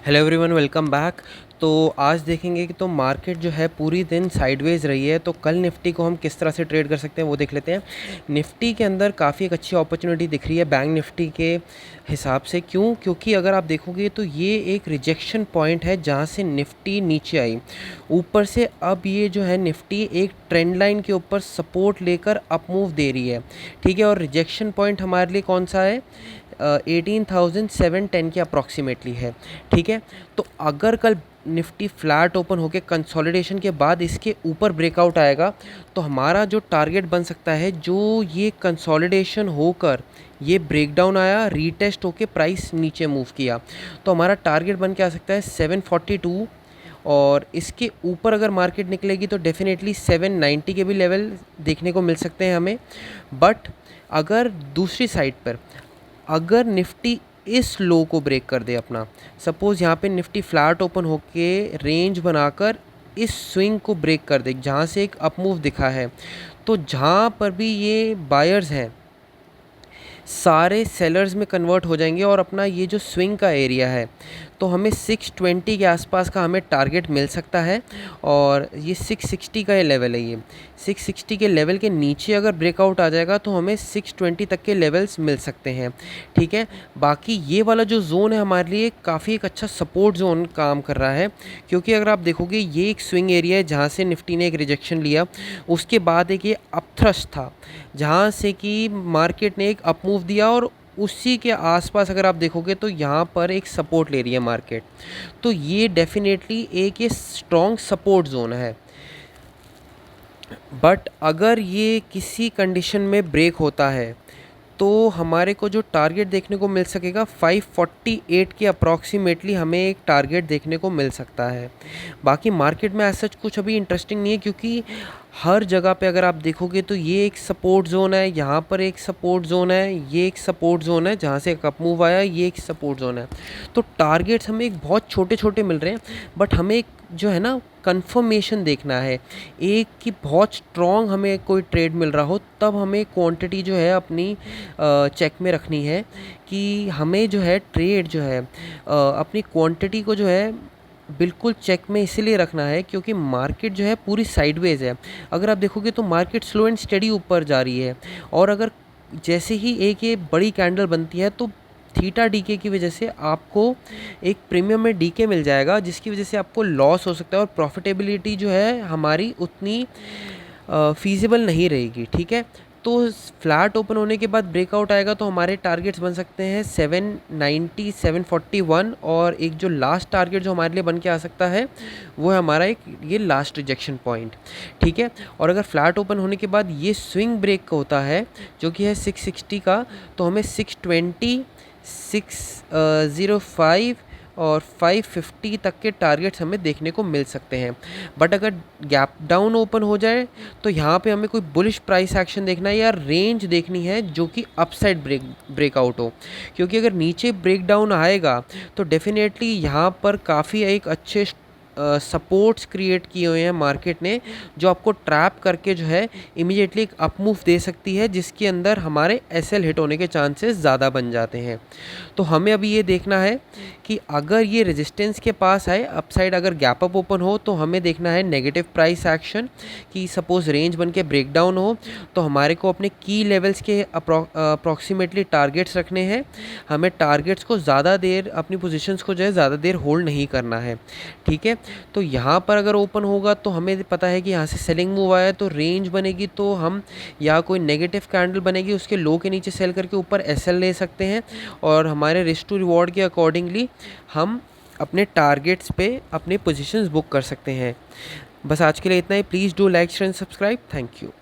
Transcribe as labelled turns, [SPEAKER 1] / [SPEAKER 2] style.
[SPEAKER 1] Hello everyone, welcome back. तो आज देखेंगे कि तो मार्केट जो है पूरी दिन साइडवेज रही है, तो कल निफ्टी को हम किस तरह से ट्रेड कर सकते हैं वो देख लेते हैं। निफ्टी के अंदर काफ़ी एक अच्छी अपॉर्चुनिटी दिख रही है बैंक निफ्टी के हिसाब से। क्यों? क्योंकि अगर आप देखोगे तो ये एक रिजेक्शन पॉइंट है जहाँ से निफ्टी नीचे आई। ऊपर से अब ये जो है निफ्टी एक ट्रेंड लाइन के ऊपर सपोर्ट लेकर अप मूव दे रही है, ठीक है। और रिजेक्शन पॉइंट हमारे लिए कौन सा है? 18,710 के अप्रॉक्सीमेटली है, ठीक है। तो अगर कल निफ्टी फ्लैट ओपन होकर कंसोलिडेशन के बाद इसके ऊपर ब्रेकआउट आएगा तो हमारा जो टारगेट बन सकता है, जो ये कंसोलिडेशन होकर ये ब्रेकडाउन आया, रीटेस्ट होके प्राइस नीचे मूव किया, तो हमारा टारगेट बन के आ सकता है 742। और इसके ऊपर अगर मार्केट निकलेगी तो डेफिनेटली 790 के भी लेवल देखने को मिल सकते हैं हमें। बट अगर दूसरी साइड पर अगर निफ्टी इस लो को ब्रेक कर दे अपना, सपोज़ यहाँ पे निफ्टी फ्लैट ओपन होके रेंज बनाकर इस स्विंग को ब्रेक कर दे जहाँ से एक अप मूव दिखा है, तो जहाँ पर भी ये बायर्स हैं सारे सेलर्स में कन्वर्ट हो जाएंगे और अपना ये जो स्विंग का एरिया है तो हमें 620 के आसपास का हमें टारगेट मिल सकता है। और ये 660 का ये लेवल है, ये 660 के लेवल के नीचे अगर ब्रेकआउट आ जाएगा तो हमें 620 तक के लेवल्स मिल सकते हैं, ठीक है। बाकी ये वाला जो जोन है हमारे लिए काफ़ी एक अच्छा सपोर्ट जोन काम कर रहा है, क्योंकि अगर आप देखोगे ये एक स्विंग एरिया है जहाँ से निफ्टी ने एक रिजेक्शन लिया, उसके बाद एक ये अपथ्रस्ट था जहाँ से कि मार्केट ने एक अप मूव दिया, और उसी के आसपास अगर आप देखोगे तो यहाँ पर एक सपोर्ट ले रही है मार्केट। तो ये डेफिनेटली एक ये स्ट्रॉन्ग सपोर्ट जोन है। बट अगर ये किसी कंडीशन में ब्रेक होता है तो हमारे को जो टारगेट देखने को मिल सकेगा 548 के अप्रॉक्सीमेटली हमें एक टारगेट देखने को मिल सकता है। बाकी मार्केट में ऐसा कुछ अभी इंटरेस्टिंग नहीं है, क्योंकि हर जगह पे अगर आप देखोगे तो ये एक सपोर्ट जोन है, यहाँ पर एक सपोर्ट जोन है, ये एक सपोर्ट जोन है जहाँ से एक अप मूव आया, ये एक सपोर्ट जोन है। तो टारगेट्स हमें एक बहुत छोटे छोटे मिल रहे हैं, बट हमें एक जो है ना कंफर्मेशन देखना है एक कि बहुत स्ट्रॉन्ग हमें कोई ट्रेड मिल रहा हो, तब हमें क्वांटिटी जो है अपनी चेक में रखनी है कि हमें जो है ट्रेड जो है अपनी क्वांटिटी को जो है बिल्कुल चेक में इसीलिए रखना है क्योंकि मार्केट जो है पूरी साइडवेज है। अगर आप देखोगे तो मार्केट स्लो एंड स्टेडी ऊपर जा रही है, और अगर जैसे ही एक ये बड़ी कैंडल बनती है तो थीटा डीके की वजह से आपको एक प्रीमियम में डीके मिल जाएगा, जिसकी वजह से आपको लॉस हो सकता है और प्रॉफिटेबिलिटी जो है हमारी उतनी फीजिबल नहीं रहेगी, ठीक है। तो फ्लैट ओपन होने के बाद ब्रेकआउट आएगा तो हमारे टारगेट्स बन सकते हैं 790 741, और एक जो लास्ट टारगेट जो हमारे लिए बन के आ सकता है वो है हमारा एक ये लास्ट रिजेक्शन पॉइंट, ठीक है। और अगर फ्लैट ओपन होने के बाद ये स्विंग ब्रेक होता है जो कि है 660 का, तो हमें 620 605 और 550 तक के टारगेट्स हमें देखने को मिल सकते हैं। बट अगर गैप डाउन ओपन हो जाए तो यहाँ पे हमें कोई बुलिश प्राइस एक्शन देखना है या रेंज देखनी है जो कि अपसाइड ब्रेकआउट हो, क्योंकि अगर नीचे ब्रेक डाउन आएगा तो डेफिनेटली यहाँ पर काफ़ी एक अच्छे सपोर्ट्स क्रिएट किए हुए हैं मार्केट ने, जो आपको ट्रैप करके जो है इमीडिएटली एक अप मूव दे सकती है, जिसके अंदर हमारे एसएल हिट होने के चांसेस ज़्यादा बन जाते हैं। तो हमें अभी ये देखना है कि अगर ये रेजिस्टेंस के पास आए अपसाइड, अगर गैप अप ओपन हो तो हमें देखना है नेगेटिव प्राइस एक्शन, कि सपोज़ रेंज बन के ब्रेक डाउन हो तो हमारे को अपने की लेवल्स के अप्रॉक्सीमेटली टारगेट्स रखने हैं। हमें टारगेट्स को ज़्यादा देर अपनी पोजीशंस को जो है ज़्यादा देर होल्ड नहीं करना है, ठीक है। तो यहाँ पर अगर ओपन होगा तो हमें पता है कि यहाँ से सेलिंग मूव आया तो रेंज बनेगी, तो हम या कोई नेगेटिव कैंडल बनेगी उसके लो के नीचे सेल करके ऊपर एसएल ले सकते हैं, और हमारे रिस्क टू रिवॉर्ड के अकॉर्डिंगली हम अपने टारगेट्स पे अपने पोजीशंस बुक कर सकते हैं। बस आज के लिए इतना ही। Please do like share and subscribe. Thank you.